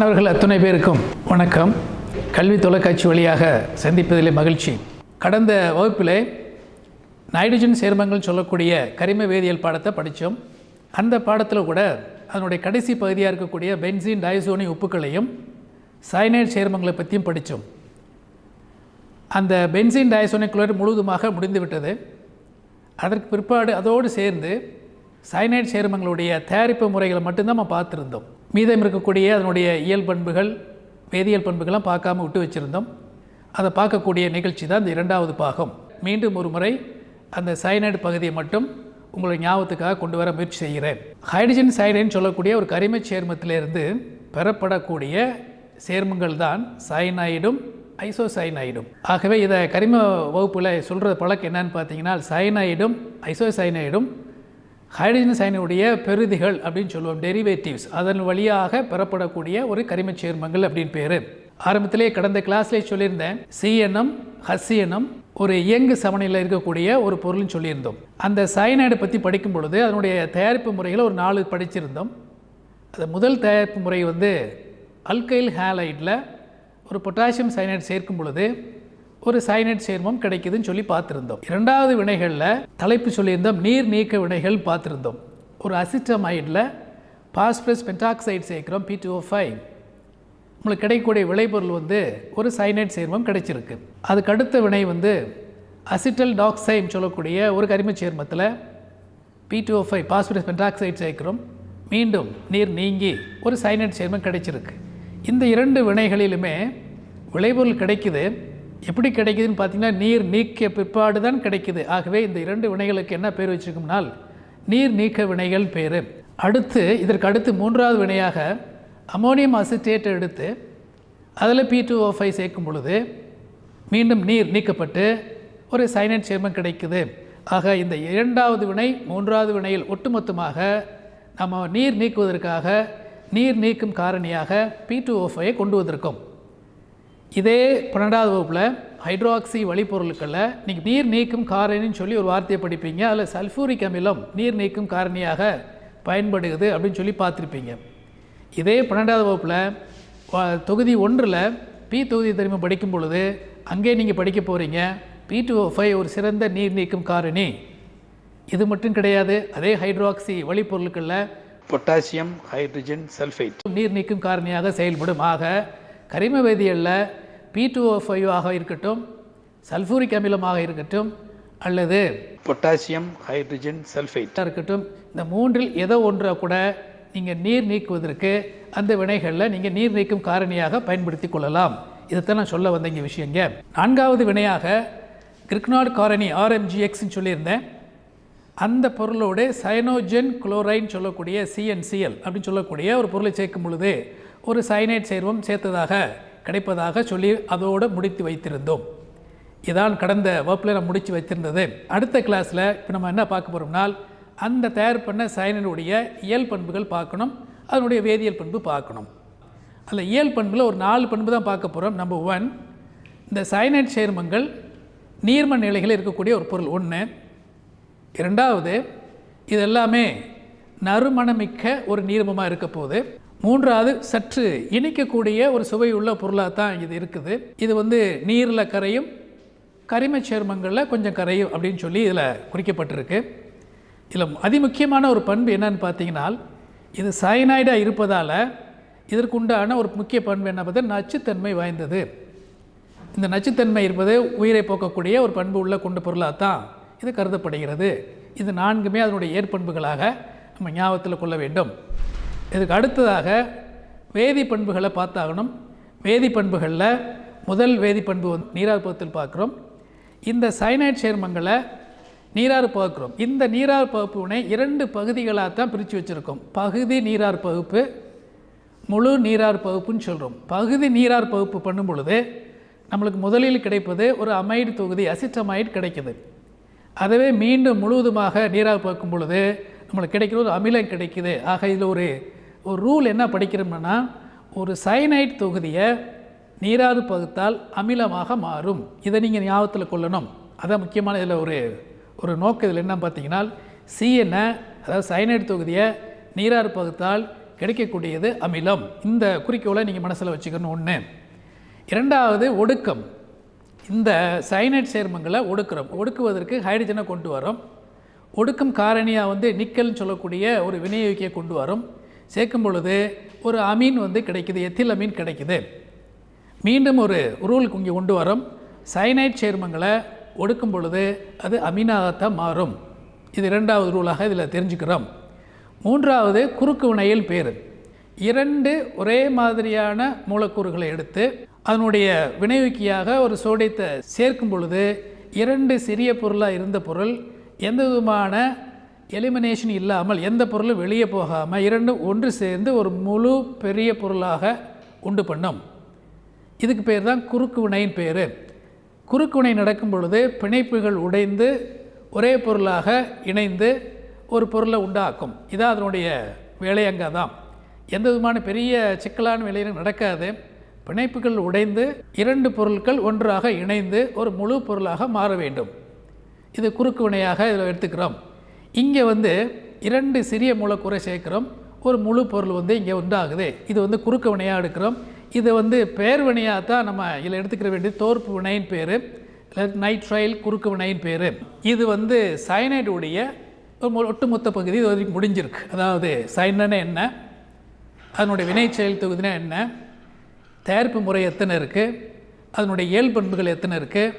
மாணவர்கள் அத்துணை பேருக்கும் வணக்கம். கல்வி தொலைக்காட்சி வழியாக சந்திப்பதிலே மகிழ்ச்சி. கடந்த வகுப்பிலே நைட்ரஜன் சேர்மங்கள் சொல்லக்கூடிய கரிம வேதியியல் பாடத்தை படித்தோம். அந்த பாடத்தில் கூட அதனுடைய கடைசி பகுதியாக இருக்கக்கூடிய பென்சீன் டயசோனி உப்புக்களையும் சயனைட் சேர்மங்களை பற்றியும் படித்தோம். அந்த பென்சீன் டயசோனி குளோரைடு முழுவதுமாக முடிந்துவிட்டது. அதற்கு பிற்பாடு அதோடு சேர்ந்து சயனைட் சேர்மங்களுடைய தயாரிப்பு முறைகளை மட்டும்தான் நம்ம பார்த்துருந்தோம். மீதம் இருக்கக்கூடிய அதனுடைய இயல் பண்புகள், வேதியியல் பண்புகள்லாம் பார்க்காம விட்டு வச்சுருந்தோம். அதை பார்க்கக்கூடிய நிகழ்ச்சி தான் இந்த இரண்டாவது பாகம். மீண்டும் ஒரு முறை அந்த சயனைடு பகுதியை மட்டும் உங்களை ஞாபகத்துக்காக கொண்டு வர முயற்சி செய்கிறேன். ஹைட்ரஜன் சயனைடுன்னு சொல்லக்கூடிய ஒரு கரிம சேர்மத்திலிருந்து பெறப்படக்கூடிய சேர்மங்கள் தான் சயனைடும் ஐசோசயனைடும். ஆகவே இதை கரிம வகுப்பில் சொல்கிற பழக்கம் என்னன்னு பார்த்தீங்கன்னா, சயனைடும் ஐசோசயனைடும் ஹைட்ரஜன் சயனைடுடைய பெறுதிகள் அப்படின்னு சொல்லுவோம், டெரிவேட்டிவ்ஸ். அதன் வழியாக பெறப்படக்கூடிய ஒரு கரிம சேர்மங்கள் அப்படின்னு பேர். ஆரம்பத்திலே கடந்த கிளாஸ்லேயே சொல்லியிருந்தேன், சிஎன்எம் ஹச்சிஎன்எம் ஒரு இயங்கு சமநிலையில் இருக்கக்கூடிய ஒரு பொருள்னு சொல்லியிருந்தோம். அந்த சயனைடை பற்றி படிக்கும் பொழுது அதனுடைய தயாரிப்பு முறைகளை ஒரு 4 படிச்சிருந்தோம். அது முதல் தயாரிப்பு முறை அல்கைல் ஹேலைடில் ஒரு பொட்டாசியம் சயனைடு சேர்க்கும் பொழுது ஒரு சயனைட் சேர்மம் கிடைக்குதுன்னு சொல்லி பார்த்துருந்தோம். இரண்டாவது வினைகளில் தலைப்பு சொல்லியிருந்தோம், நீர் நீக்க வினைகள் பார்த்துருந்தோம். ஒரு அசிட்டமைடில் பாஸ்பரஸ் பென்டாக்சைடு சேர்க்கிறோம், P2O5. உங்களுக்கு கிடைக்கக்கூடிய விளைபொருள் ஒரு சயனைட் சேர்மம் கிடைச்சிருக்கு. அதுக்கு அடுத்த வினை அசிட்டல் டாக்சைடு சொல்லக்கூடிய ஒரு கரிம சேர்மத்தில் P2O5 பாஸ்பரஸ் பென்டாக்சைடு சேர்க்கிறோம், மீண்டும் நீர் நீங்கி ஒரு சயனைட் சேர்மம் கிடைச்சிருக்கு. இந்த 2 வினைகளிலுமே விளைபொருள் கிடைக்குது. எப்படி கிடைக்குதுன்னு பார்த்தீங்கன்னா, நீர் நீக்க பிற்பாடு தான் கிடைக்குது. ஆகவே இந்த 2 வினைகளுக்கு என்ன பேர் வச்சுருக்கோம்னால் நீர் நீக்க வினைகள் பேர். இதற்கு அடுத்து மூன்றாவது வினையாக அமோனியம் அசிட்டேட்டை எடுத்து அதில் P2O5 சேர்க்கும் பொழுது மீண்டும் நீர் நீக்கப்பட்டு ஒரு சயனைட் சேர்மம் கிடைக்குது. ஆக இந்த இரண்டாவது வினை மூன்றாவது வினையில் ஒட்டுமொத்தமாக நம்ம நீர் நீக்குவதற்காக நீர் நீக்கும் காரணியாக P2O5 கொண்டு வந்திருக்கோம். இதே 12வது வகுப்பில் ஹைட்ராக்சி வழிப்பொருட்களில் நீங்கள் நீர் நீக்கும் காரணின்னு சொல்லி ஒரு வார்த்தையை படிப்பீங்க. அதில் சல்ஃபூரிக் அமிலம் நீர் நீக்கும் காரணியாக பயன்படுகிறது அப்படின்னு சொல்லி பார்த்துருப்பீங்க. இதே 12வது வகுப்பில் தொகுதி 1 பி தொகுதி தனிமம் படிக்கும் பொழுது அங்கே நீங்கள் படிக்க போகிறீங்க, P2O5 ஒரு சிறந்த நீர் நீக்கும் காரணி. இது மட்டும் கிடையாது, அதே ஹைட்ராக்சி வழிப்பொருட்களில் பொட்டாசியம் ஹைட்ரஜன் சல்ஃபேட் நீர் நீக்கும் காரணியாக செயல்படும். ஆக கரிம வேதியியலில் P2O5 ஆக இருக்கட்டும், சல்ஃபூரிக் அமிலமாக இருக்கட்டும், அல்லது பொட்டாசியம் ஹைட்ரஜன் சல்ஃபேட்டாக இருக்கட்டும், இந்த 3இல் ஏதோ ஒன்றை கூட நீங்கள் நீர் நீக்குவதற்கு அந்த வினைகளில் நீங்கள் நீர் நீக்கும் காரணியாக பயன்படுத்தி கொள்ளலாம். இதைத்தான் நான் சொல்ல வந்த இங்கே விஷயங்க. 4வது வினையாக கிரிக்னார்ட் காரணி RMGXன்னு சொல்லியிருந்தேன். அந்த பொருளோடு சயனோஜன் குளோரைன்னு சொல்லக்கூடிய CnCl அப்படின்னு சொல்லக்கூடிய ஒரு பொருளை சேர்க்கும் பொழுது ஒரு சயனைட் சேர்மம் சேர்த்ததாக கிடைப்பதாக சொல்லி அதோடு முடித்து வைத்திருந்தோம். இதான் கடந்த வகுப்பில் நம்ம முடித்து வைத்திருந்தது. அடுத்த கிளாஸில் இப்போ நம்ம என்ன பார்க்க போகிறோம்னால், அந்த தயார் பண்ண சயனைடுடைய இயல் பண்புகள் பார்க்கணும், அதனுடைய வேதியியல் பண்பு பார்க்கணும். அதில் இயல் பண்பில் ஒரு 4 பண்பு தான் பார்க்க போகிறோம். நம்பர் 1, இந்த சயனைட் சேர்மங்கள் நீர்ம நிலைகளில் இருக்கக்கூடிய ஒரு பொருள் 1. இரண்டாவது, இது எல்லாமே நறுமணமிக்க ஒரு நீர்மமாக இருக்க போகுது. 3வது, சற்று இனிக்கக்கூடிய ஒரு சுவையுள்ள பொருளாக தான் இது இருக்குது. இது நீரில் கரையும், கரிம சேர்மங்களில் கொஞ்சம் கரையும் அப்படின்னு சொல்லி இதில் குறிக்கப்பட்டிருக்கு. இதில் அதிமுக்கியமான ஒரு பண்பு என்னன்னு பார்த்தீங்கன்னா, இது சயனைடாக இருப்பதால் இதற்கு உண்டான ஒரு முக்கிய பண்பு என்ன பார்த்தா நச்சுத்தன்மை வாய்ந்தது. இந்த நச்சுத்தன்மை இருப்பது உயிரை போக்கக்கூடிய ஒரு பண்பு உள்ள கொண்ட பொருளாக தான் இது கருதப்படுகிறது. இது 4மே அதனுடைய ஏற்பண்புகளாக நம்ம ஞாபகத்தில் கொள்ள வேண்டும். இதுக்கு அடுத்ததாக வேதி பண்புகளை பார்த்தாகணும். வேதி பண்புகளில் முதல் வேதி பண்பு நீராறு பகுப்பில் பார்க்குறோம். இந்த சயனைட் சேர்மங்களை நீராறு பகுக்கிறோம். இந்த நீராறு பகுப்புனை 2 பகுதிகளாக தான் பிரித்து வச்சுருக்கோம். பகுதி நீராறு பகுப்பு, முழு நீராறு பகுப்புன்னு சொல்கிறோம். பகுதி நீராறு பகுப்பு பண்ணும் பொழுது நம்மளுக்கு முதலில் கிடைப்பது ஒரு அமைடு தொகுதி அசிட்டமைடு கிடைக்குது. அதுவே மீண்டும் முழுவதுமாக நீராறு பகுக்கும் பொழுது நம்மளுக்கு கிடைக்கிற ஒரு அமிலம் கிடைக்குது. ஆக இதில் ஒரு ரூல் என்ன படிக்கிறோம்னா, ஒரு சயனைட் தொகுதியை நீராறு பகுத்தால் அமிலமாக மாறும். இதை நீங்கள் ஞாபகத்தில் கொள்ளணும். அதான் முக்கியமான இதில் ஒரு நோக்கம். இதில் என்ன பார்த்தீங்கன்னா, CN அதாவது சயனைட் தொகுதியை நீராறு பகுத்தால் கிடைக்கக்கூடியது அமிலம். இந்த குறிக்கோளை நீங்கள் மனசில் வச்சுக்கணும். ஒன்று. இரண்டாவது ஒடுக்கம். இந்த சயனைட் சேர்மங்களை ஒடுக்குவதற்கு ஹைட்ரஜனை கொண்டு வரும். ஒடுக்கும் காரணியாக நிக்கல்னு சொல்லக்கூடிய ஒரு வினையூக்கியை கொண்டு வரும். சேர்க்கும் பொழுது ஒரு அமீன் கிடைக்குது, எத்தில் அமீன் கிடைக்குது. மீண்டும் ஒரு ரூலுக்கு இங்கே கொண்டு வரும். சயனைட் சேர்மங்களை ஒடுக்கும் பொழுது அது அமீனாகத்தான் மாறும். இது இரண்டாவது ரூலாக இதில் தெரிஞ்சுக்கிறோம். மூன்றாவது குறுக்கு வினையில் பேர். இரண்டு ஒரே மாதிரியான மூலக்கூறுகளை எடுத்து அதனுடைய வினையூக்கியாக ஒரு சோடியத்தை சேர்க்கும் பொழுது இரண்டு சிறிய பொருளாக இருந்த பொருள் எந்த விதமான எலிமினேஷன் இல்லாமல், எந்த பொருளும் வெளியே போகாமல் இரண்டும் ஒன்று சேர்ந்து ஒரு முழு பெரிய பொருளாக உண்டு பண்ணும். இதுக்கு பேர் தான் குறுக்கு வினையின் பேர். குறுக்கு வினை நடக்கும் பொழுது பிணைப்புகள் உடைந்து ஒரே பொருளாக இணைந்து ஒரு பொருளை உண்டாக்கும். இதான் அதனுடைய வேலையங்க தான். எந்த விதமான பெரிய சிக்கலான வேலையும் நடக்காது. பிணைப்புகள் உடைந்து இரண்டு பொருட்கள் ஒன்றாக இணைந்து ஒரு முழு பொருளாக மாற வேண்டும். இது குறுக்கு வினையாக இதில் எடுத்துக்கிறோம். இங்கே இரண்டு சிறிய மூலக்கூறை சேர்க்கிறோம், ஒரு முழு பொருள் இங்கே உண்டாகுது. இது குறுக்கு வினையாக எடுக்கிறோம். இது பெயர் வினையாக தான் நம்ம இதில் எடுத்துக்கிற வேண்டியது. தோற்பு வினையின் பேர், நைட்ரைல் குறுக்கு வினையின் பேர். இது சயனைடுடைய ஒட்டுமொத்த பகுதி இது வரைக்கும் முடிஞ்சிருக்கு. அதாவது சயனன்னு என்ன, அதனுடைய வினைச்செயல் தொகுதினா என்ன, தயாரிப்பு முறை எத்தனை இருக்குது, அதனுடைய இயல்பண்புகள் எத்தனை இருக்குது,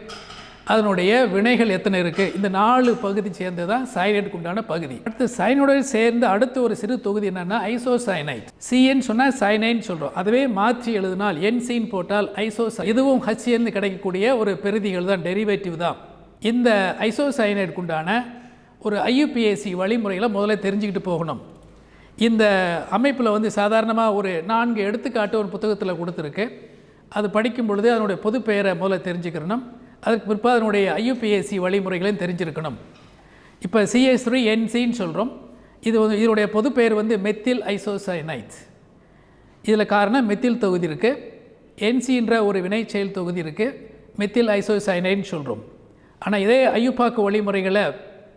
அதனுடைய வினைகள் எத்தனை இருக்குது, இந்த 4 பகுதி சேர்ந்து தான் சயனைடுக்கு உண்டான பகுதி. அடுத்து சயனைடோடு சேர்ந்து அடுத்து ஒரு சிறு தொகுதி என்னென்னா ஐசோசயனைட். சிஎன்னு சொன்னால் சயனைன்னு சொல்கிறோம். அதுவே மாற்றி எழுதினால் என்சின்னு போட்டால் இதுவும் ஹச்என்னு கிடைக்கக்கூடிய ஒரு பெறுதிகள் தான், டெரிவேட்டிவ் தான். இந்த ஐசோசயனைடுக்கு உண்டான ஒரு IUPAC வழிமுறைகளை முதல்ல தெரிஞ்சுக்கிட்டு போகணும். இந்த அமைப்பில் சாதாரணமாக ஒரு 4 எடுத்துக்காட்டு ஒரு புத்தகத்தில் கொடுத்துருக்கு. அது படிக்கும் பொழுது அதனுடைய பொது பெயரை முதல்ல தெரிஞ்சுக்கிறணும். அதுக்கு பிற்பாடு அதனுடைய IUPAC வழிமுறைகளையும் தெரிஞ்சிருக்கணும். இப்போ CH3NCன்னு சொல்கிறோம். இதனுடைய பொது பெயர் மெத்தில் ஐசோசயனைட். இதில் காரணம் மெத்தில் தொகுதி இருக்குது, NCன்ற ஒரு வினை செயல் தொகுதி இருக்குது, மெத்தில் ஐசோசயனைட்னு சொல்கிறோம். ஆனால் இதே IUPAC வழிமுறைகளை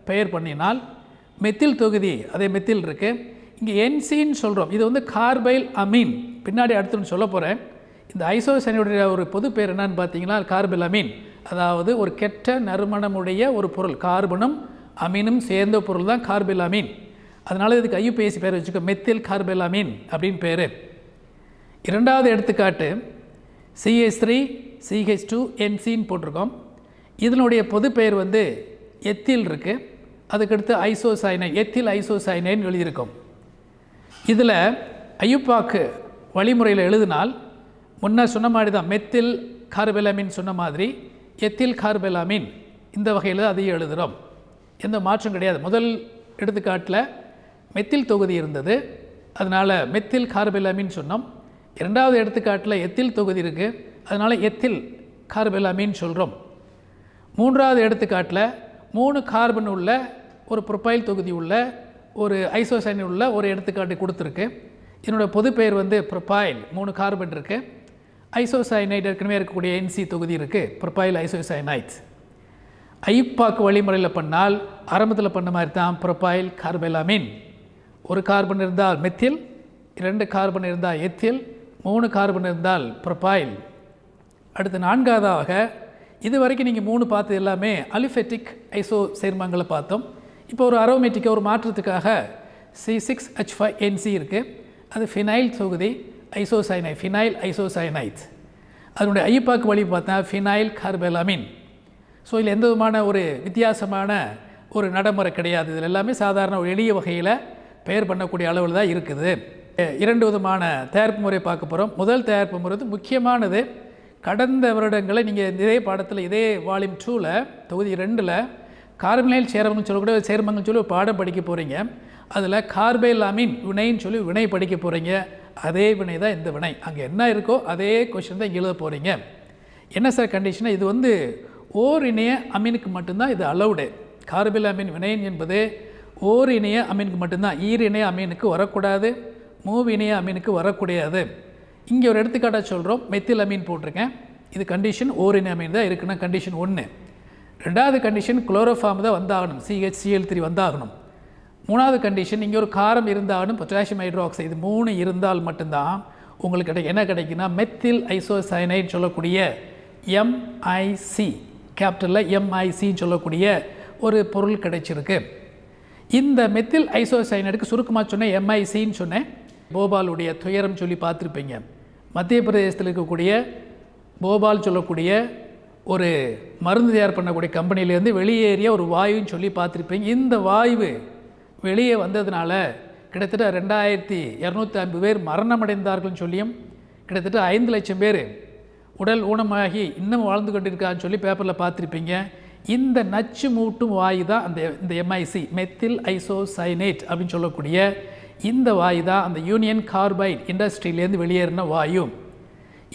பெயர் பண்ணினால் மெத்தில் தொகுதி அதே மெத்தில் இருக்குது, இங்கே NCன்னு சொல்கிறோம். இது கார்பைல் அமீன். பின்னாடி அடுத்துன்னு சொல்ல போகிறேன். இந்த ஐசோசயனைடுடைய ஒரு பொது பேர் என்னன்னு பார்த்தீங்கன்னா கார்பைல் அமீன். அதாவது ஒரு கெட்ட நறுமணமுடைய ஒரு பொருள், கார்பனும் அமீனும் சேர்ந்த பொருள் தான் கார்பைல் அமீன். அதனால் இதுக்கு IUPAC பேர் வச்சுக்கோ, மெத்தில் கார்பைல் அமீன் அப்படின்னு பேர். இரண்டாவது எடுத்துக்காட்டு CH3CH2NCன்னு போட்டிருக்கோம். இதனுடைய பொது பெயர் எத்தில் இருக்குது. அதுக்கடுத்து ஐசோசயனைட், எத்தில் ஐசோசயனைட்னு எழுதியிருக்கோம். இதில் IUPAC வழிமுறையில் எழுதினால் முன்ன சொன்ன மாதிரி தான், மெத்தில் கார்பைலமீன் சொன்ன மாதிரி எத்தில் கார்பைலமீன் இந்த வகையில் அதையும் எழுதுகிறோம். எந்த மாற்றம் கிடையாது. முதல் எடுத்துக்காட்டில் மெத்தில் தொகுதி இருந்தது, அதனால் மெத்தில் கார்பைலமீன் சொன்னோம். இரண்டாவது எடுத்துக்காட்டில் எத்தில் தொகுதி இருக்குது, அதனால் எத்தில் கார்பைலமீன் சொல்கிறோம். மூன்றாவது எடுத்துக்காட்டில் 3 கார்பன் உள்ள ஒரு ப்ரொபைல் தொகுதி உள்ள ஒரு ஐசோசயனைட் உள்ள ஒரு எடுத்துக்காட்டு கொடுத்துருக்கு. என்னோடய பொது பெயர் ப்ரொபைல், 3 கார்பன் இருக்குது. ஐசோசயனைட் ஏற்கனவே இருக்கக்கூடிய NC தொகுதி இருக்குது, ப்ரொபைல் ஐசோசயனைட். IUPAC வழிமுறையில் பண்ணால் ஆரம்பத்தில் பண்ண மாதிரி தான், ப்ரொபைல் கார்பைலமீன். 1 கார்பன் இருந்தால் மெத்தில், 2 கார்பன் இருந்தால் எத்தில், 3 கார்பன் இருந்தால் ப்ரொபைல். அடுத்து நான்காவதாக இது வரைக்கும் நீங்கள் 3 பார்த்தது எல்லாமே அலிஃபெட்டிக் ஐசோ சேர்மங்களை பார்த்தோம். இப்போ ஒரு அரோமேட்டிக்காக ஒரு மாற்றத்துக்காக C6H5NC இருக்குது. அது ஃபினைல் தொகுதி ஐசோசயனைட், ஃபினைல் ஐசோசயனைட். அதனுடைய IUPAC வழி பார்த்தா ஃபினைல் கார்பைலமீன். ஸோ இதில் எந்த விதமான ஒரு வித்தியாசமான ஒரு நடைமுறை கிடையாது. இதில் எல்லாமே சாதாரண ஒரு எளிய வகையில் பெயர் பண்ணக்கூடிய அளவில் தான் இருக்குது. 2 விதமான தயாரிப்பு முறை பார்க்க போகிறோம். முதல் தயாரிப்பு முறை முக்கியமானது. கடந்த வருடங்களை நீங்கள் இதே பாடத்தில் இதே வால்யூம் 2ல் தொகுதி 2ல் கார்பனைல் சேர்மங்கள்னு சொல்லக்கூடிய சேர்மங்கள்னு சொல்லி ஒரு பாடம் படிக்க போகிறீங்க. அதில் கார்பைலமீன் வினைன்னு சொல்லி வினை படிக்க போகிறீங்க. அதே வினை தான் இந்த வினை. அங்கே என்ன இருக்கோ அதே கொஸ்டின் தான் இங்கே எழுத போகிறீங்க. என்ன சார் கண்டிஷனாக, இது ஓர் இணைய அமீனுக்கு மட்டும்தான் இது அலவுடு. கார்பைலமீன் வினைன் என்பது ஓர் இணைய அமீனுக்கு மட்டும்தான், ஈர் இணைய அமீனுக்கு வரக்கூடாது, மூவ் இணைய அமீனுக்கு வரக்கூடாது. இங்கே ஒரு எடுத்துக்காட்டாக சொல்கிறோம், மெத்தில் அமீன் போட்டிருக்கேன். இது கண்டிஷன் ஓர் இணைய அமீன் தான் இருக்குன்னா கண்டிஷன் 1. ரெண்டாவது கண்டிஷன் குளோரோஃபார்ம் தான் வந்தாகணும், CHCl3 வந்தாகணும். மூணாவது கண்டிஷன், இங்கே ஒரு காரம் இருந்தாலும் பொட்டாசியம் ஹைட்ராக்சைடு 3 இருந்தால் மட்டும்தான் உங்களுக்கு என்ன கிடைக்குன்னா மெத்தில் ஐசோசயனைட் சொல்லக்கூடிய MIC, கேபிட்டலில் MIC சொல்லக்கூடிய ஒரு பொருள் கிடைச்சிருக்கு. இந்த மெத்தில் ஐசோசயனைடுக்கு சுருக்கமாக சொன்னேன், MICன்னு சொன்னேன். போபாலுடைய துயரம் சொல்லி பார்த்துருப்பீங்க. மத்திய பிரதேசத்தில் இருக்கக்கூடிய போபால் சொல்லக்கூடிய ஒரு மருந்து தயார் பண்ணக்கூடிய கம்பெனிலேருந்து வெளியேறிய ஒரு வாயுன்னு சொல்லி பார்த்துருப்பீங்க. இந்த வாயு வெளியே வந்ததுனால கிட்டத்தட்ட 2250 பேர் மரணமடைந்தார்கள்னு சொல்லியும் கிட்டத்தட்ட 5 லட்சம் பேர் உடல் ஊனமாகி இன்னும் வாழ்ந்து கொண்டிருக்கான்னு சொல்லி பேப்பரில் பார்த்துருப்பீங்க. இந்த நச்சு மூட்டும் வாயு தான் இந்த MIC, மெத்தில் ஐசோசயனேட் அப்படின்னு சொல்லக்கூடிய இந்த வாயு தான் அந்த யூனியன் கார்பைட் இண்டஸ்ட்ரியிலேருந்து வெளியேறின வாயு.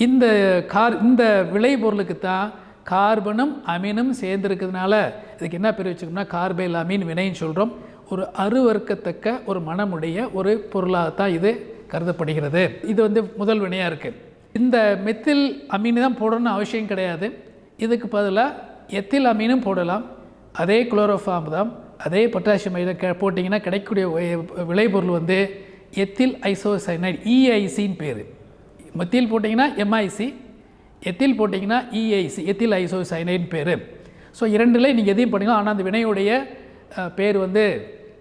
இந்த விளைபொருளுக்கு தான் கார்பனும் அமீனும் சேர்ந்துருக்கிறதுனால இதுக்கு என்ன பேர் வச்சுக்கோம்னா கார்பைல் அமீன் வினைன்னு சொல்கிறோம். ஒரு அருவறுக்கத்தக்க ஒரு மனமுடைய ஒரு பொருளாகத்தான் இது கருதப்படுகிறது. இது முதல் வினையாக இருக்குது. இந்த மெத்தில் அமீன் தான் போடணும்னு அவசியம் கிடையாது. இதுக்கு பதிலாக எத்தில் அமீனும் போடலாம். அதே குளோரோஃபார்ம் தான், அதே பொட்டாசியம் போட்டிங்கன்னா கிடைக்கக்கூடிய விளைபொருள் எத்தில் ஐசோசயனைட், EICன்னு பேர். மெத்தில் போட்டிங்கன்னா MIC, எத்தில் போட்டிங்கன்னா EIC, எத்தில் ஐசோசயனைட்னு பேர். ஸோ இரண்டில் நீங்கள் எதையும் பண்ணிக்கலாம். ஆனால் அந்த வினையுடைய பேர்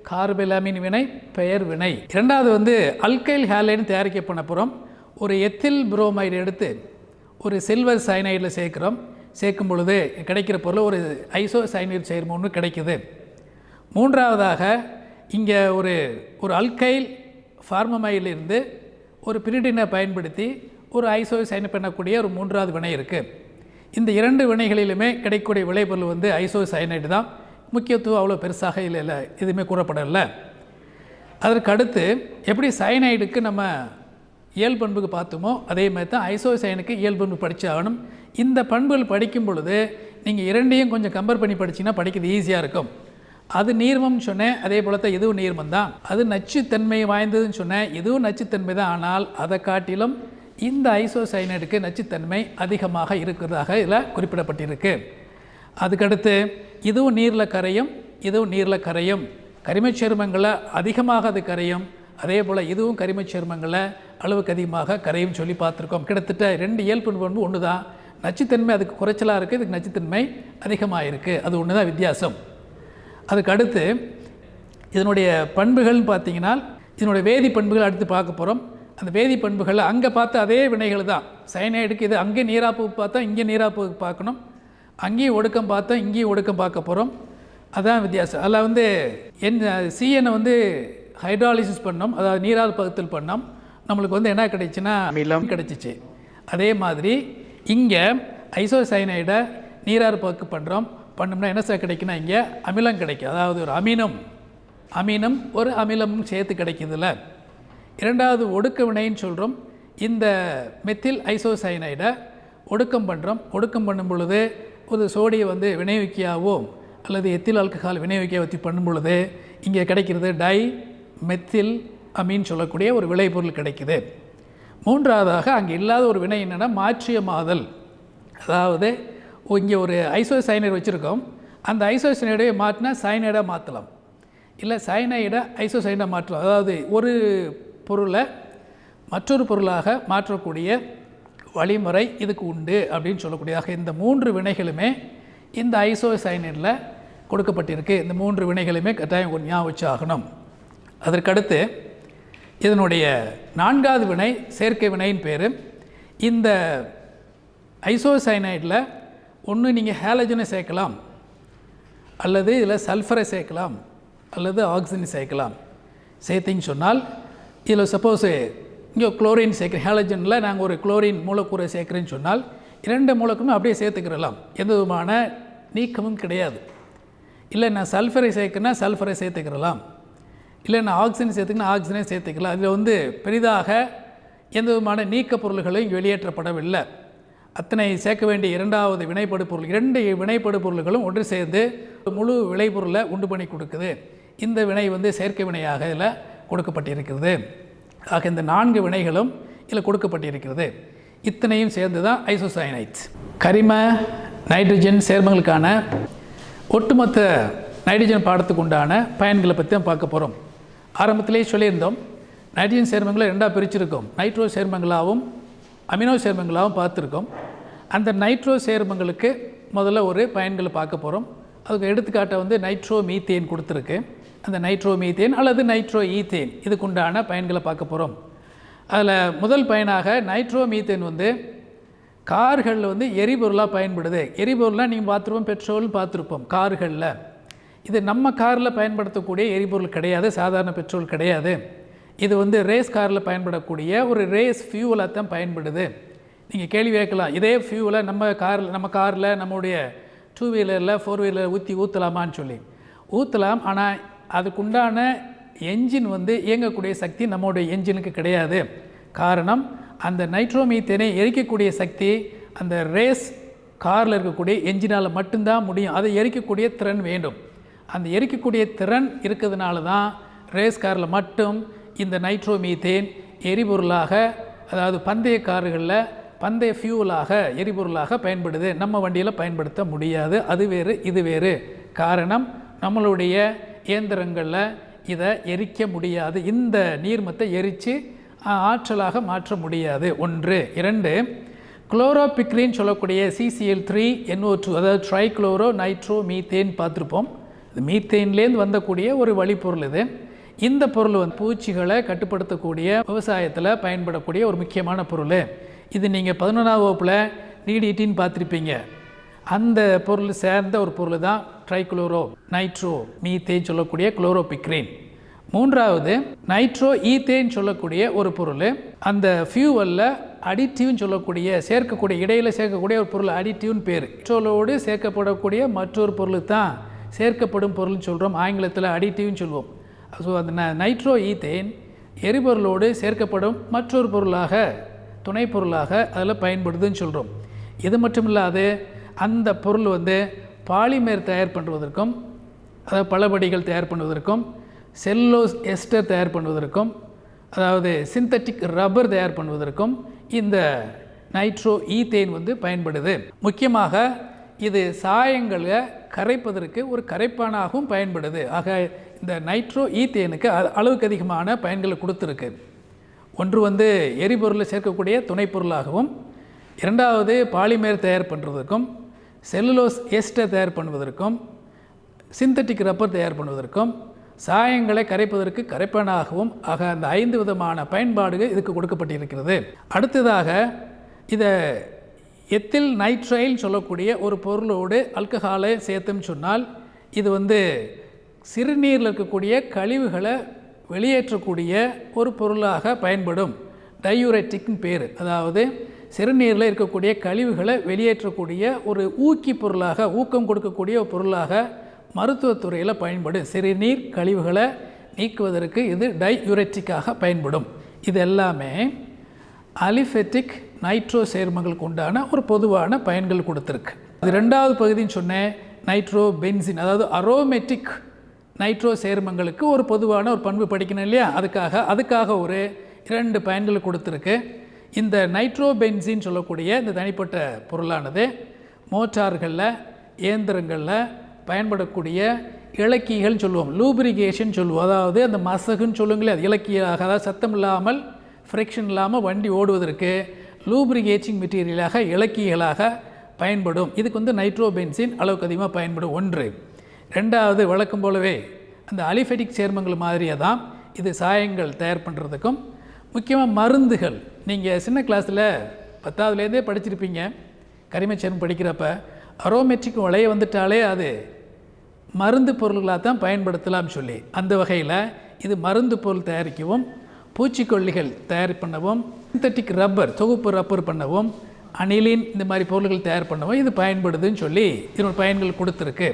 கார்பைலாமீன் வினை, பெயர் வினை. இரண்டாவது அல்கைல் ஹேலைடு தயாரிக்க பண்ண போகிறோம். ஒரு எத்தில் புரோமைடு எடுத்து ஒரு சில்வர் சயனைடில் சேர்க்கும் பொழுது கிடைக்கிற பொருள் ஒரு ஐசோசயனைடு சேர்மம் ஒன்று கிடைக்குது. மூன்றாவதாக இங்கே ஒரு அல்கைல் ஃபார்மமைடிலிருந்து ஒரு பிரிடினை பயன்படுத்தி ஒரு ஐசோசயனைட் பண்ணக்கூடிய ஒரு மூன்றாவது வினை இருக்குது. இந்த 2 வினைகளிலுமே கிடைக்கக்கூடிய விளைபொருள் ஐசோசயனைடு தான். முக்கியத்துவம் அவ்வளோ பெருசாக இல்லை, எதுவுமே கூறப்படலை. அதற்கு அடுத்து எப்படி சயனைடுக்கு நம்ம இயல்பண்புக்கு பார்த்தோமோ அதே மாதிரி தான் ஐசோசயனுக்கு இயல்பண்பு படித்து ஆகணும். இந்த பண்புகள் படிக்கும் பொழுது நீங்கள் இரண்டையும் கொஞ்சம் கம்பேர் பண்ணி படிச்சிங்கன்னா படிக்கிறது ஈஸியாக இருக்கும். அது நீர்மம்னு சொன்னேன், அதே போல் தான் இதுவும் நீர்மம் தான். அது நச்சுத்தன்மை வாய்ந்ததுன்னு சொன்னேன், இதுவும் நச்சுத்தன்மை தான். ஆனால் அதை காட்டிலும் இந்த ஐசோசயனைடுக்கு நச்சுத்தன்மை அதிகமாக இருக்கிறதாக இதில் குறிப்பிடப்பட்டிருக்கு. அதுக்கடுத்து இதுவும் நீரில் கரையும், இதுவும் நீரில் கரையும். கரிமச் சேர்மங்களில் அதிகமாக அது கரையும். அதே போல் இதுவும் கரிமச் சேர்மங்களில் அளவுக்கு அதிகமாக கரையும் சொல்லி பார்த்துருக்கோம். கிட்டத்தட்ட 2 இயல்பு ஒன்று தான். நச்சுத்தன்மை அதுக்கு குறைச்சலாக இருக்குது, இதுக்கு நச்சுத்தன்மை அதிகமாக இருக்குது. அது ஒன்று தான் வித்தியாசம். அதுக்கு அடுத்து இதனுடைய பண்புகள்னு பார்த்தீங்கன்னா இதனுடைய வேதி பண்புகள் அடுத்து பார்க்க போகிறோம். அந்த வேதி பண்புகள் அங்கே பார்த்த அதே வினைகள் தான். சயனைடுக்கு இது அங்கே நீராப்பு பார்த்தா இங்கே நீராப்பு பார்க்கணும், அங்கேயும் ஒடுக்கம் பார்த்தோம், இங்கேயும் ஒடுக்கம் பார்க்க போகிறோம். அதுதான் வித்தியாசம். அதில் CN ஹைட்ராலிசிஸ் பண்ணோம், அதாவது நீரால் பகுத்தல் பண்ணோம். நம்மளுக்கு என்ன கிடைச்சுன்னா அமிலம் கிடைச்சிச்சு. அதே மாதிரி இங்கே ஐசோசயனைடை நீரால் பகுப்பு பண்ணோம்னா என்ன சார் கிடைக்குன்னா இங்கே அமிலம் கிடைக்கும். அதாவது ஒரு அமீனும் ஒரு அமிலமும் சேர்த்து கிடைக்குதுல்ல. இரண்டாவது ஒடுக்க வினைன்னு சொல்கிறோம். இந்த மெத்தில் ஐசோசயனைடை ஒடுக்கம் பண்ணும் பொழுது ஒரு சோடியை வினையூக்கியாவோ அல்லது எத்தில் ஆல்கஹால் வினையூக்கியாவோ பண்ணும் பொழுது இங்கே கிடைக்கிறது டை மெத்தில் அமீன் சொல்லக்கூடிய ஒரு விளைபொருள் கிடைக்குது. மூன்றாவதாக அங்கே இல்லாத ஒரு வினை என்னென்னா மாற்றியமாதல். அதாவது இங்கே ஒரு ஐசோசயனைடு வச்சுருக்கோம், அந்த ஐசோசயனைடை மாற்றினா சயனைடாக மாற்றலாம், இல்லை சயனைடை ஐசோசயனைடாக மாற்றலாம். அதாவது ஒரு பொருளை மற்றொரு பொருளாக மாற்றக்கூடிய வழிமுறை இதுக்கு உண்டு அப்படின்னு சொல்லக்கூடியதாக இந்த 3 வினைகளுமே இந்த ஐசோசயனைடில் கொடுக்கப்பட்டிருக்கு. இந்த 3 வினைகளுமே கட்டாயம் ஞாபகம் வச்சாகணும். அதற்கடுத்து இதனுடைய 4வது வினை சேர்க்கை வினையின் பேர். இந்த ஐசோசயனைடில் ஒன்று நீங்கள் ஹேலஜனை சேர்க்கலாம், அல்லது இதில் சல்ஃபரை சேர்க்கலாம், அல்லது ஆக்சிஜனை சேர்க்கலாம். சேர்த்தின்னு சொன்னால் இதில் சப்போஸ் இங்கே குளோரின் சேர்க்குறேன், ஹேலஜனில் நாங்கள் ஒரு குளோரின் மூலக்கூறை சேர்க்குறேன்னு சொன்னால் 2 மூலக்கூறும் அப்படியே சேர்த்துக்கிறலாம், எந்த விதமான நீக்கமும் கிடையாது. இல்லை நான் சல்ஃபரை சேர்க்குறேன்னா சல்ஃபரை சேர்த்துக்கிறலாம், இல்லை நான் ஆக்சிஜன் சேர்த்துக்கினா ஆக்சிஜனை சேர்த்துக்கலாம். அதில் பெரிதாக எந்த விதமான நீக்க பொருள்களும் இங்கே வெளியேற்றப்படவில்லை. அத்தனை சேர்க்க வேண்டிய 2வது வினைப்படு பொருள், 2 வினைப்படு பொருள்களும் ஒன்று சேர்ந்து முழு விளைபொருளை உண்டு பண்ணி கொடுக்குது. இந்த வினை செயற்கை வினையாக இதில் கொடுக்கப்பட்டிருக்கிறது. ஆக இந்த 4 வினைகளும் இதில் கொடுக்கப்பட்டிருக்கிறது. இத்தனையும் சேர்ந்து தான் ஐசோசயனைட்ஸ். கரிம நைட்ரஜன் சேர்மங்களுக்கான ஒட்டுமொத்த நைட்ரஜன் பாடத்துக்கு உண்டான பயன்களை பற்றி தான் பார்க்க போகிறோம். ஆரம்பத்திலே சொல்லியிருந்தோம், நைட்ரஜன் சேர்மங்களை ரெண்டாக பிரிச்சிருக்கோம். நைட்ரோ சேர்மங்களாகவும் அமினோ சேர்மங்களாகவும் பார்த்துருக்கோம். அந்த நைட்ரோ சேர்மங்களுக்கு முதல்ல ஒரு பயன்களை பார்க்க போகிறோம். அதுக்கு எடுத்துக்காட்டை வந்து நைட்ரோ மீத்தேன் கொடுத்துருக்கு. அந்த நைட்ரோ மீத்தேன் அல்லது நைட்ரோ ஈத்தேன் இதுக்குண்டான பயன்களை பார்க்க போகிறோம். அதில் முதல் பயனாக நைட்ரோ மீத்தேன் வந்து கார்களில் வந்து எரிபொருளாக பயன்படுது. எரிபொருளாக நீங்கள் பார்த்துருப்போம், பெட்ரோல்னு பார்த்துருப்போம் கார்களில். இது நம்ம காரில் பயன்படுத்தக்கூடிய எரிபொருள் கிடையாது, சாதாரண பெட்ரோல் கிடையாது. இது வந்து ரேஸ் காரில் பயன்படக்கூடிய ஒரு ரேஸ் ஃபியூவலாக தான் பயன்படுது. நீங்கள் கேள்வி கேட்கலாம், இதே ஃபியூவலை நம்ம காரில் நம்முடைய 2 வீலரில் 4 வீலரில் ஊற்றலாமான்னு சொல்லி ஊற்றலாம். ஆனால் அதுக்குண்டான என்ஜின் வந்து இயங்கக்கூடிய சக்தி நம்மளுடைய என்ஜினுக்கு கிடையாது. காரணம், அந்த நைட்ரோமீத்தேனை எரிக்கக்கூடிய சக்தி அந்த ரேஸ் காரில் இருக்கக்கூடிய என்ஜினால் மட்டும்தான் முடியும். அதை எரிக்கக்கூடிய திறன் வேண்டும். அந்த எரிக்கக்கூடிய திறன் இருக்கிறதுனால தான் ரேஸ் காரில் மட்டும் இந்த நைட்ரோமீத்தேன் எரிபொருளாக, அதாவது பந்தய கார்களில் பந்தய ஃபியூவலாக எரிபொருளாக பயன்படுது. நம்ம வண்டியில் பயன்படுத்த முடியாது. அது வேறு இது வேறு. காரணம், நம்மளுடைய இயந்திரங்களில் இதை எரிக்க முடியாது. இந்த நீர்மத்தை எரித்து ஆற்றலாக மாற்ற முடியாது. 1. 2, குளோரோபிக்ரின்னு சொல்லக்கூடிய CCl3NO2, அதாவது ட்ரைக்ளோரோ நைட்ரோ மீத்தேன் பார்த்துருப்போம். இது மீத்தேன்லேருந்து வந்தக்கூடிய ஒரு வழிப்பொருள். இந்த பொருள் வந்து பூச்சிகளை கட்டுப்படுத்தக்கூடிய விவசாயத்தில் பயன்படக்கூடிய ஒரு முக்கியமான பொருள். இது நீங்கள் 11ஆம் வகுப்பில் DDTன்னு பார்த்துருப்பீங்க. அந்த பொருள் சேர்ந்த ஒரு பொருள் தான் ட்ரைக்ளோரோ நைட்ரோ மீத்தேன் சொல்லக்கூடிய குளோரோபிக்ரின். 3வது நைட்ரோ ஈத்தேன் சொல்லக்கூடிய ஒரு பொருள். அந்த ஃபியூவலில் அடிட்டிவ்னு சொல்லக்கூடிய இடையில் சேர்க்கக்கூடிய ஒரு பொருள் அடிட்டிவ்னு பேர். பெட்ரோலோடு சேர்க்கப்படக்கூடிய மற்றொரு பொருள் தான் சேர்க்கப்படும் பொருள்னு சொல்கிறோம். ஆங்கிலத்தில் அடிட்டிவ்னு சொல்லுவோம். ஸோ அந்த நைட்ரோ ஈத்தேன் எரிபொருளோடு சேர்க்கப்படும் மற்றொரு பொருளாக, துணை பொருளாக அதில் பயன்படுதுன்னு சொல்கிறோம். இது மட்டும் இல்லாது அந்த பொருள் வந்து பாலிமர் தயார் பண்ணுவதற்கும், அதாவது பலபடிகள் தயார் பண்ணுவதற்கும், செல்லோஸ் எஸ்டர் தயார் பண்ணுவதற்கும், அதாவது சிந்தட்டிக் ரப்பர் தயார் பண்ணுவதற்கும் இந்த நைட்ரோ ஈத்தேன் வந்து பயன்படுது. முக்கியமாக இது சாயங்களை கரைப்பதற்கு ஒரு கரைப்பானாகவும் பயன்படுது. ஆக இந்த நைட்ரோ ஈத்தேனுக்கு அளவுக்கு அதிகமான பயன்களை கொடுத்துருக்கு. ஒன்று வந்து எரிபொருளை சேர்க்கக்கூடிய துணைப்பொருளாகவும், 2வது பாலிமர் தயார் பண்ணுறதுக்கும், செல்லுலோஸ் எஸ்டர் தயார் பண்ணுவதற்கும், சிந்தட்டிக் ரப்பர் தயார் பண்ணுவதற்கும், சாயங்களை கரைப்பதற்கு கரைப்பானாகவும், ஆக அந்த 5 விதமான பயன்பாடுகள் இதுக்கு கொடுக்கப்பட்டிருக்கிறது. அடுத்ததாக இதை எத்தில் நைட்ரைல் சொல்லக்கூடிய ஒரு பொருளோடு ஆல்கஹாலை சேர்த்துன்னு சொன்னால் இது வந்து சிறுநீரில் இருக்கக்கூடிய கழிவுகளை வெளியேற்றக்கூடிய ஒரு பொருளாக பயன்படும். டயூரெட்டிக்னு பேர். அதாவது சிறுநீரில் இருக்கக்கூடிய கழிவுகளை வெளியேற்றக்கூடிய ஒரு ஊக்கி பொருளாக, ஊக்கம் கொடுக்கக்கூடிய ஒரு பொருளாக மருத்துவத்துறையில் பயன்படும். சிறுநீர் கழிவுகளை நீக்குவதற்கு இது டயூரெட்டிக்காக பயன்படும். இது எல்லாமே அலிஃபெட்டிக் நைட்ரோ சேர்மங்களுக்கு உண்டான ஒரு பொதுவான பயன்கள் கொடுத்துருக்கு. இது 2வது பகுதின்னு சொன்னேன், நைட்ரோ பென்சின், அதாவது அரோமேட்டிக் நைட்ரோ சேர்மங்களுக்கு ஒரு பொதுவான ஒரு பண்பு படிக்கணும் இல்லையா, அதுக்காக ஒரு 2 பயன்கள் கொடுத்துருக்கு. இந்த நைட்ரோ பென்சின் சொல்லக்கூடிய இந்த தனிப்பட்ட பொருளானது மோட்டார்களில், இயந்திரங்களில் பயன்படக்கூடிய இலக்கிகள் சொல்லுவோம், லூப்ரிகேஷன் சொல்லுவோம். அதாவது அந்த மசகுன்னு சொல்லுங்களே, அது இலக்கியாக, அதாவது சத்தம் இல்லாமல், ஃப்ரிக்ஷன் இல்லாமல் வண்டி ஓடுவதற்கு லூப்ரிகேட்டிங் மெட்டீரியலாக, இலக்கிகளாக பயன்படும். இதுக்கு வந்து நைட்ரோ பென்சின் அளவுக்கு அதிகமாக பயன்படும். 1. 2வது வழக்கம் போலவே அந்த அலிஃபெட்டிக் சேர்மங்கள் மாதிரியே தான் இது சாயங்கள் தயார் பண்ணுறதுக்கும், முக்கியமாக மருந்துகள். நீங்கள் சின்ன கிளாஸில் 10வதுலேருந்தே படிச்சிருப்பீங்க, கரிம சேர்மம் படிக்கிறப்ப அரோமேட்டிக் வளைய வந்துட்டாலே அது மருந்து பொருள்களாக தான் பயன்படுத்தலாம் சொல்லி. அந்த வகையில் இது மருந்து பொருள் தயாரிக்கவும், பூச்சிக்கொல்லிகள் தயார் பண்ணவும், சிந்தட்டிக் ரப்பர், தொகுப்பு ரப்பர் பண்ணவும், அனிலின் இந்த மாதிரி பொருள்கள் தயார் பண்ணவும் இது பயன்படுதுன்னு சொல்லி இதனோட பயன்கள் கொடுத்துருக்கு.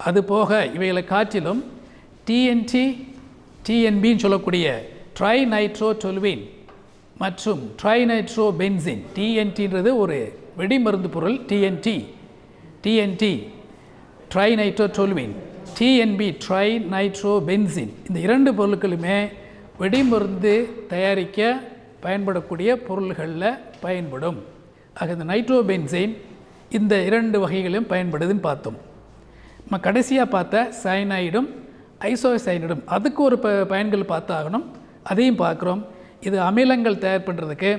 அதுபோக இவைகளை காற்றிலும் TNT, TNBன்னு சொல்லக்கூடிய ட்ரை நைட்ரோ டொலுவின் மற்றும் ட்ரை நைட்ரோ பென்சின். TNTன்றது ஒரு வெடிமருந்து பொருள். TNT try nitro toluene, TNB try nitro benzene. இந்த 2 பொருட்களுமே வெடிமருந்து தயாரிக்க பயன்படக்கூடிய பொருள்களில் பயன்படும். ஆக இந்த நைட்ரோ பென்சின் இந்த 2 வகைகளையும் பயன்படுதுன்னு பார்த்தோம். நம்ம கடைசியாக பார்த்த சயனைடும் ஐசோசயனைடும் அதுக்கு ஒரு பயன்கள் பார்த்தாகணும். அதையும் பார்க்குறோம். இது அமிலங்கள் தயார் பண்ணுறதுக்கு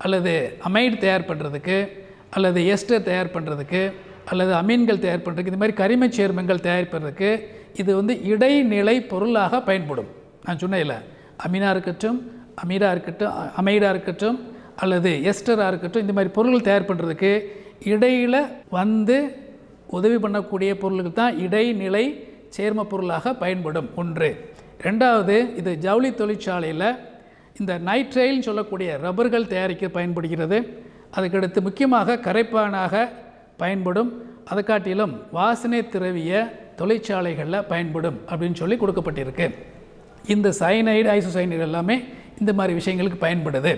அல்லது அமைடு தயார் பண்ணுறதுக்கு அல்லது எஸ்டர் தயார் பண்ணுறதுக்கு அல்லது அமீன்கள் தயார் பண்ணுறதுக்கு இந்த மாதிரி கரிமச் சேர்மங்கள் தயார் பண்ணுறதுக்கு இது இடைநிலை பொருளாக பயன்படும். நான் சொன்னேன்ல, அமீனாக இருக்கட்டும், அமீடாக இருக்கட்டும், அமைடாக இருக்கட்டும் அல்லது எஸ்டராக இருக்கட்டும், இந்த மாதிரி பொருட்கள் தயார் பண்ணுறதுக்கு இடையில் உதவி பண்ணக்கூடிய பொருள்கள் தான் இடைநிலை சேர்ம பொருளாக பயன்படும். ஒன்று. ரெண்டாவது, இது ஜவுளி தொழிற்சாலையில் இந்த நைட்ரைல்னு சொல்லக்கூடிய ரப்பர்கள் தயாரிக்க பயன்படுகிறது. அதுக்கடுத்து முக்கியமாக கரைப்பானாக பயன்படும். அதை காட்டிலும் வாசனை திரவிய தொழிற்சாலைகளில் பயன்படும் அப்படின்னு சொல்லி கொடுக்கப்பட்டிருக்கு. இந்த சயனைடு ஐசோசயனைடு எல்லாமே இந்த மாதிரி விஷயங்களுக்கு பயன்படுது.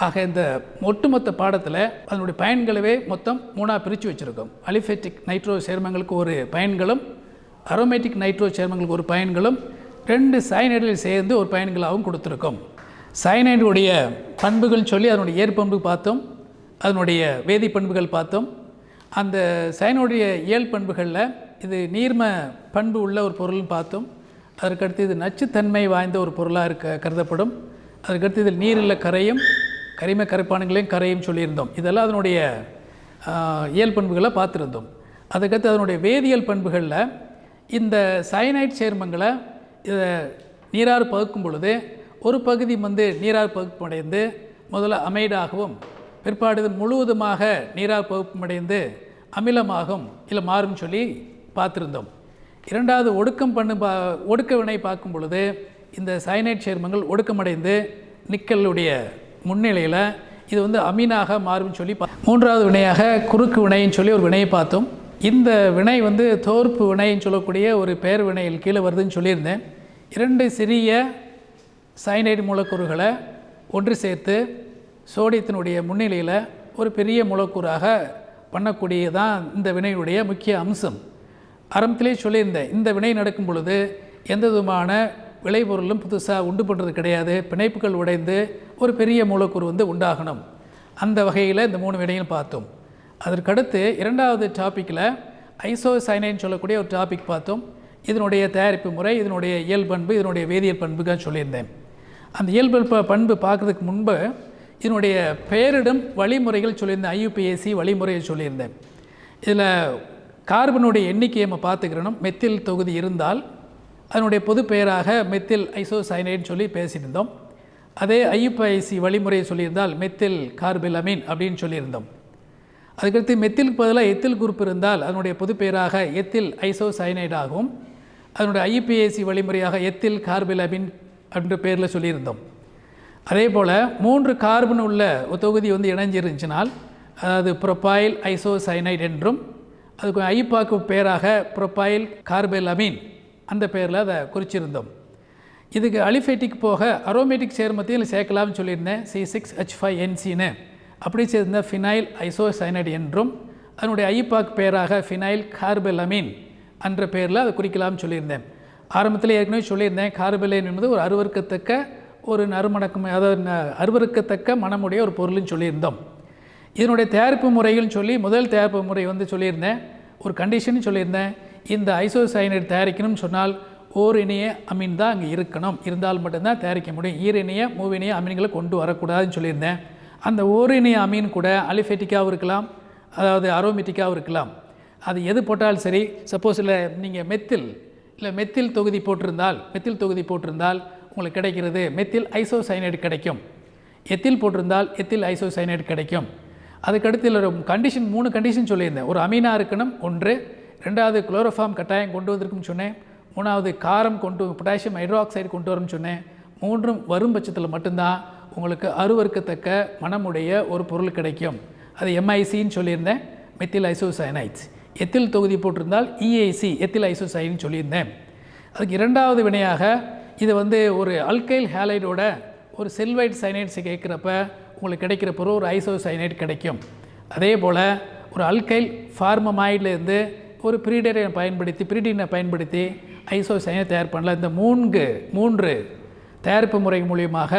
ஆக இந்த ஒட்டுமொத்த பாடத்தில் அதனுடைய பயன்களவே மொத்தம் 3ஆக பிரித்து வச்சுருக்கோம். அலிஃபேட்டிக் நைட்ரோ சேர்மங்களுக்கு ஒரு பயன்களும், அரோமேட்டிக் நைட்ரோ சேர்மங்களுக்கு ஒரு பயன்களும், 2 சயனைடுகள் சேர்ந்து ஒரு பயன்களாகவும் கொடுத்துருக்கோம். சயனைடுடைய பண்புகள் சொல்லி அதனுடைய ஏற்பண்பு பார்த்தோம், அதனுடைய வேதி பண்புகள் பார்த்தோம். அந்த சயனைடுடைய இயல் பண்புகளில் இது நீர்ம பண்பு உள்ள ஒரு பொருள்னு பார்த்தோம். அதற்கடுத்து இது நச்சுத்தன்மை வாய்ந்த ஒரு பொருளாக கருதப்படும். அதுக்கடுத்து இதில் நீரில் கரையும், கரிம கரைப்பான்களையும் கரையும் சொல்லியிருந்தோம். இதெல்லாம் அதனுடைய இயல் பண்புகளை பார்த்துருந்தோம். அதுக்கடுத்து அதனுடைய வேதியியல் பண்புகளில் இந்த சயனைட் சேர்மங்களை இதை நீராறு பகுக்கும் பொழுது ஒரு பகுதி நீராறு பகுப்படைந்து முதல்ல அமைடாகவும் பிற்பாடு முழுவதுமாக நீராறு பகுப்படைந்து அமிலமாகும் இல்லை மாறும் சொல்லி பார்த்துருந்தோம். இரண்டாவது ஒடுக்க வினை பார்க்கும் பொழுது இந்த சயனைட் சேர்மங்கள் ஒடுக்கமடைந்து நிக்கலுடைய முன்னிலையில் இது அமீனாக மாறும் சொல்லி மூன்றாவது வினையாக குறுக்கு வினைன்னு சொல்லி ஒரு வினையை பார்த்தோம். இந்த வினை தோற்பு வினைன்னு சொல்லக்கூடிய ஒரு பெயர் வினையில் கீழே வருதுன்னு சொல்லியிருந்தேன். 2 சிறிய சயனைடு மூலக்கூறுகளை ஒன்று சேர்த்து சோடியத்தினுடைய முன்னிலையில் ஒரு பெரிய மூலக்கூறாக பண்ணக்கூடியதான் இந்த வினையுடைய முக்கிய அம்சம். ஆரம்பத்திலே சொல்லியிருந்தேன், இந்த வினை நடக்கும் பொழுது எந்த விதமான விளைபொருளும் புதுசாக உண்டு பண்ணுறது கிடையாது. பிணைப்புகள் உடைந்து ஒரு பெரிய மூலக்கூறு உண்டாகணும். அந்த வகையில் இந்த 3 வினையும் பார்த்தோம். அதற்கடுத்து 2வது டாப்பிக்கில் ஐசோசயனைடுன்னு சொல்லக்கூடிய ஒரு டாபிக் பார்த்தோம். இதனுடைய தயாரிப்பு முறை, இதனுடைய இயல் பண்பு, இதனுடைய வேதியியல் பண்புகள் சொல்லியிருந்தேன். அந்த இயல்பு பண்பு பார்க்குறதுக்கு முன்பு இதனுடைய பெயரிடும் வழிமுறைகள் சொல்லியிருந்தேன். IUPAC வழிமுறைகள் சொல்லியிருந்தேன். இதில் கார்பனுடைய எண்ணிக்கையை நம்ம பார்த்துக்கிறணும். மெத்தில் தொகுதி இருந்தால் அதனுடைய பொது பெயராக மெத்தில் ஐசோசயனைடுன்னு சொல்லி பேசியிருந்தோம். அதே IUPAC வழிமுறையை சொல்லியிருந்தால் மெத்தில் கார்பெலமீன் அப்படின்னு சொல்லியிருந்தோம். அதுக்கடுத்து மெத்திலுக்கு பதிலாக எத்தில் குரூப் இருந்தால் அதனுடைய பொது பெயராக எத்தில் ஐசோசயனைடாகவும் அதனுடைய IUPAC வழிமுறையாக எத்தில் கார்பெலமீன் அப்படின்ற பேரில் சொல்லியிருந்தோம். அதே போல் 3 கார்பன் உள்ள ஒரு தொகுதி இணைஞ்சிருந்துச்சினால் அதாவது ப்ரொபைல் ஐசோசயனைடு என்றும் அதுக்கு ஐப்பாக்கு பேராக ப்ரொபைல் கார்பெலமீன் அந்த பேரில் அதை குறிச்சிருந்தோம். இதுக்கு அலிஃபேட்டிக் போக அரோமேட்டிக் சேர்மத்தையும் சேர்க்கலாம்னு சொல்லியிருந்தேன். C6H5NCன்னு அப்படி சேர்ந்த ஃபினைல் ஐசோசயனைடு என்றும் அதனுடைய ஐப்பாக்கு பேராக ஃபினைல் கார்பெலமீன் என்ற பேரில் அதை குறிக்கலாம்னு சொல்லியிருந்தேன். ஆரம்பத்தில் ஏற்கனவே சொல்லியிருந்தேன், கார்பெலைன் என்பது ஒரு அருவருக்கத்தக்க ஒரு நறுமணக்கம், அதாவது அருவருக்கத்தக்க மனமுடைய ஒரு பொருள்னு சொல்லியிருந்தோம். இதனுடைய தயாரிப்பு முறைகள்னு சொல்லி முதல் தயாரிப்பு முறை சொல்லியிருந்தேன். ஒரு கண்டிஷன் சொல்லியிருந்தேன், இந்த ஐசோசயனைடு தயாரிக்கணும்னு சொன்னால் ஓரிணைய அமீன் தான் அங்கே இருக்கணும், இருந்தால் மட்டும்தான் தயாரிக்க முடியும். ஈரிணைய மூவிணைய அமீன்களை கொண்டு வரக்கூடாதுன்னு சொல்லியிருந்தேன். அந்த ஓரிணைய அமீன் கூட அலிஃபேட்டிக்காகவும் இருக்கலாம், அதாவது அரோமேட்டிக்காகவும் இருக்கலாம். அது எது போட்டாலும் சரி. சப்போஸ் இல்லை நீங்கள் மெத்தில் தொகுதி போட்டிருந்தால் உங்களுக்கு கிடைக்கிறது மெத்தில் ஐசோசயனைடு கிடைக்கும். எத்தில் போட்டிருந்தால் எத்தில் ஐசோசயனைடு கிடைக்கும். அதுக்கடுத்து ஒரு கண்டிஷன் 3 கண்டிஷன் சொல்லியிருந்தேன். ஒரு அமீனாக இருக்கணும் 1, 2வது குளோரோஃபார்ம் கட்டாயம் கொண்டு வந்திருக்குன்னு சொன்னேன், 3வது காரம் பொட்டாசியம் ஹைட்ராக்சைடு கொண்டு வரும்னு சொன்னேன். 3ம் வரும் பட்சத்தில் மட்டும்தான் உங்களுக்கு அருவருக்கத்தக்க மனமுடைய ஒரு பொருள் கிடைக்கும். அது MICன்னு சொல்லியிருந்தேன், மெத்தில் ஐசோசயனைட்ஸ். எத்தில் தொகுதி போட்டிருந்தால் EAC எத்தில் ஐசோசயனைடு சொல்லியிருந்தேன். அதுக்கு 2வது வினையாக இது ஒரு அல்கைல் ஹேலைடோட ஒரு செல்வைட் சயனைடு சேர்க்கிறப்ப உங்களுக்கு கிடைக்கிற பொருள் ஒரு ஐசோசயனைடு கிடைக்கும். அதே போல் ஒரு அல்கைல் ஃபார்மமைட்லேருந்து ஒரு பிரீடினை பயன்படுத்தி ஐசோசயனைடு தயார் பண்ணலாம். இந்த 3 தயாரிப்பு முறை மூலியமாக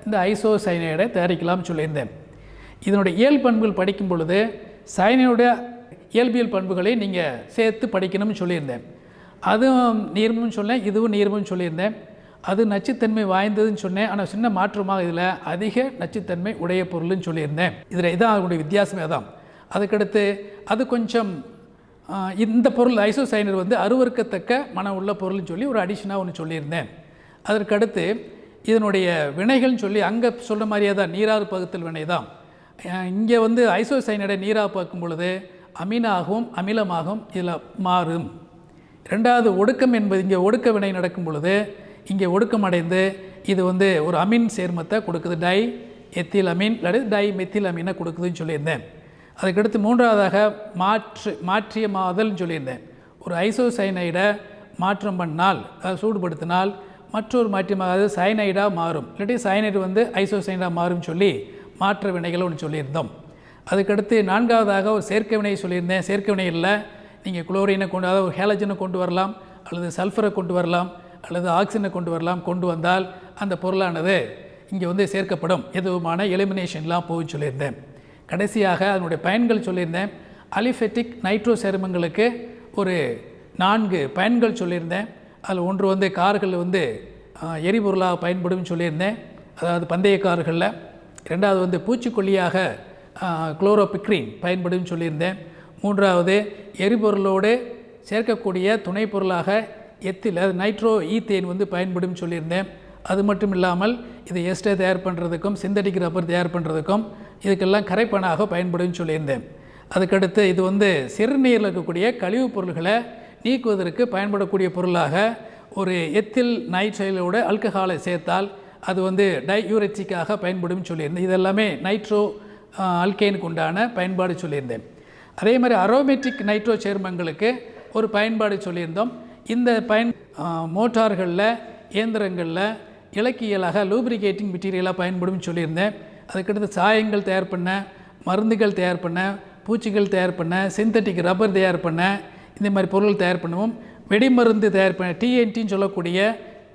இந்த ஐசோசயனைடை தயாரிக்கலாம்னு சொல்லியிருந்தேன். இதனுடைய இயல் பண்புகள் படிக்கும் பொழுது சயனைடுடைய இயல்பியல் பண்புகளை நீங்கள் சேர்த்து படிக்கணும்னு சொல்லியிருந்தேன். அதுவும் நீர்மம்னு சொன்னேன், இதுவும் நீர்மம்னு சொல்லியிருந்தேன். அது நச்சுத்தன்மை வாய்ந்ததுன்னு சொன்னேன். ஆனால் சின்ன மாற்றமாக இதில் அதிக நச்சுத்தன்மை உடைய பொருள்னு சொல்லியிருந்தேன். இதில் இதான் அதனுடைய வித்தியாசமே தான். அதுக்கடுத்து அது கொஞ்சம் இந்த பொருள் ஐசோசைனர் வந்து அருவருக்கத்தக்க மனம் உள்ள பொருள்னு சொல்லி ஒரு அடிஷனாக ஒன்று சொல்லியிருந்தேன். அதற்கடுத்து இதனுடைய வினைகள்னு சொல்லி அங்கே சொல்கிற மாதிரியே தான் நீராறு பகுத்தல் வினை தான். இங்கே வந்து ஐசோசைனடை நீராக பார்க்கும் பொழுது அமீனாகவும் அமிலமாகவும் இதில் மாறும். ரெண்டாவது ஒடுக்கம் என்பது இங்கே ஒடுக்க வினை நடக்கும் பொழுது இங்கே ஒடுக்கம் அடைந்து இது வந்து ஒரு அமீன் சேர்மத்தை கொடுக்குது, டை எத்தில் அமீன் அல்லது டை மெத்தில் அமீனை கொடுக்குதுன்னு சொல்லியிருந்தேன். அதுக்கடுத்து மூன்றாவதாக மாற்றிய மாதல்னு சொல்லியிருந்தேன். ஒரு ஐசோசைனைடை மாற்றம் பண்ணால் அதை சூடுபடுத்தினால் மற்றொரு மாற்றமாக அது சைனைடாக மாறும், இல்லாட்டி சைனைடு வந்து ஐசோசைனாக மாறும் சொல்லி மாற்ற வினைகளை ஒன்று சொல்லியிருந்தோம். அதுக்கடுத்து நான்காவதாக ஒரு சேர்க்கை வினை சொல்லியிருந்தேன். சேர்க்கை வினையில் நீங்கள் குளோரினை கொண்டு, அதாவது ஒரு ஹேலஜனை கொண்டு வரலாம், அல்லது சல்ஃபரை கொண்டு வரலாம், அல்லது ஆக்சிஜனை கொண்டு வரலாம். கொண்டு வந்தால் அந்த பொருளானது இங்கே வந்து சேர்க்கப்படும், எதுவுமான எலிமினேஷன்லாம் போகுன்னு சொல்லியிருந்தேன். கடைசியாக அதனுடைய பயன்கள் சொல்லியிருந்தேன். அலிஃபெட்டிக் நைட்ரோ சேர்மங்களுக்கு ஒரு 4 பயன்கள் சொல்லியிருந்தேன். அதில் ஒன்று வந்து கார்கள் வந்து எரிபொருளாக பயன்படும் சொல்லியிருந்தேன், அதாவது பந்தய கார்களில். ரெண்டாவது வந்து பூச்சிக்கொல்லியாக குளோரோபிக்ரின் பயன்படும் சொல்லியிருந்தேன். மூன்றாவது எரிபொருளோடு சேர்க்கக்கூடிய துணை பொருளாக எத்தில், அது நைட்ரோ ஈத்தேன் வந்து பயன்படும் சொல்லியிருந்தேன். அது மட்டும் இல்லாமல் இது எஸ்டர் தயார் பண்ணுறதுக்கும் சிந்தட்டிக் ரப்பர் தயார் பண்ணுறதுக்கும் இதுக்கெல்லாம் கரைப்பானாக பயன்படும் சொல்லியிருந்தேன். அதுக்கடுத்து இது வந்து சிறுநீரில் இருக்கக்கூடிய கழிவுப் பொருள்களை நீக்குவதற்கு பயன்படக்கூடிய பொருளாக ஒரு எத்தில் நைட்ரைலோட ஆல்கஹாலை சேர்த்தால் அது வந்து டையூரெட்டிக்காக பயன்படும் சொல்லியிருந்தேன். இதெல்லாமே நைட்ரோ ஆல்கேனுக்கு உண்டான பயன்பாடு சொல்லியிருந்தேன். அதே மாதிரி அரோமேட்டிக் நைட்ரோ சேர்மங்களுக்கு ஒரு பயன்பாடு சொல்லியிருந்தோம். இந்த மோட்டார்களில், இயந்திரங்களில் இலக்கியலாக லூப்ரிகேட்டிங் மெட்டீரியலாக பயன்படும் சொல்லியிருந்தேன். அதுக்கடுத்து சாயங்கள் தயார் பண்ண, மருந்துகள் தயார் பண்ண, பூச்சிகள் தயார் பண்ண, சிந்தட்டிக் ரப்பர் தயார் பண்ண, இந்த மாதிரி பொருள் தயார் பண்ணுவோம். வெடிமருந்து தயார் பண்ண, டிஎன்டின்னு சொல்லக்கூடிய,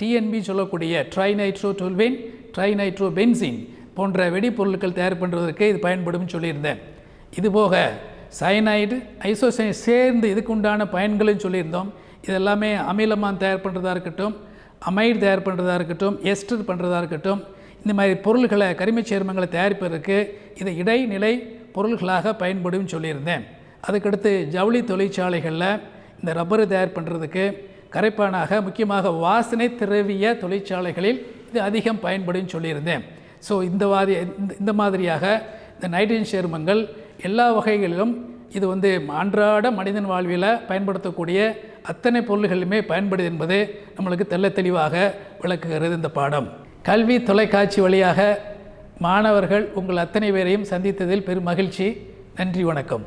டிஎன்பி சொல்லக்கூடிய ட்ரைநைட்ரோ டொல்வேன், ட்ரைநைட்ரோ பென்சின் போன்ற வெடிப்பொருட்கள் தயார் பண்ணுறதுக்கு இது பயன்படும் சொல்லியிருந்தேன். இதுபோக சயனைடு, ஐசோசைன் சேர்ந்து இதுக்கு உண்டான பயன்களும் சொல்லியிருந்தோம். இதெல்லாமே அமிலமான் தயார் பண்ணுறதா இருக்கட்டும், அமைடு தயார் பண்ணுறதா இருக்கட்டும், எஸ்டர் பண்ணுறதா இருக்கட்டும், இந்த மாதிரி பொருள்களை கரிமச் சேர்மங்களை தயாரிப்பதற்கு இதை இடைநிலை பொருள்களாக பயன்படும் சொல்லியிருந்தேன். அதுக்கடுத்து ஜவுளி தொழிற்சாலைகளில் இந்த ரப்பரை தயார் பண்ணுறதுக்கு கரைப்பானாக, முக்கியமாக வாசனை திரவிய தொழிற்சாலைகளில் இது அதிகம் பயன்படும் சொல்லியிருந்தேன். ஸோ இந்த மாதிரியாக இந்த நைட்ரஜன் சேர்மங்கள் எல்லா வகைகளிலும் இது வந்து அன்றாட மனிதன் வாழ்வில் பயன்படுத்தக்கூடிய அத்தனை பொருள்களுமே பயன்படுது என்பது நம்மளுக்கு தெளிவாக விளக்குகிறது இந்த பாடம். கல்வி தொலைக்காட்சி வழியாக மாணவர்கள் உங்கள் அத்தனை பேரையும் சந்தித்ததில் பெரும் மகிழ்ச்சி. நன்றி, வணக்கம்.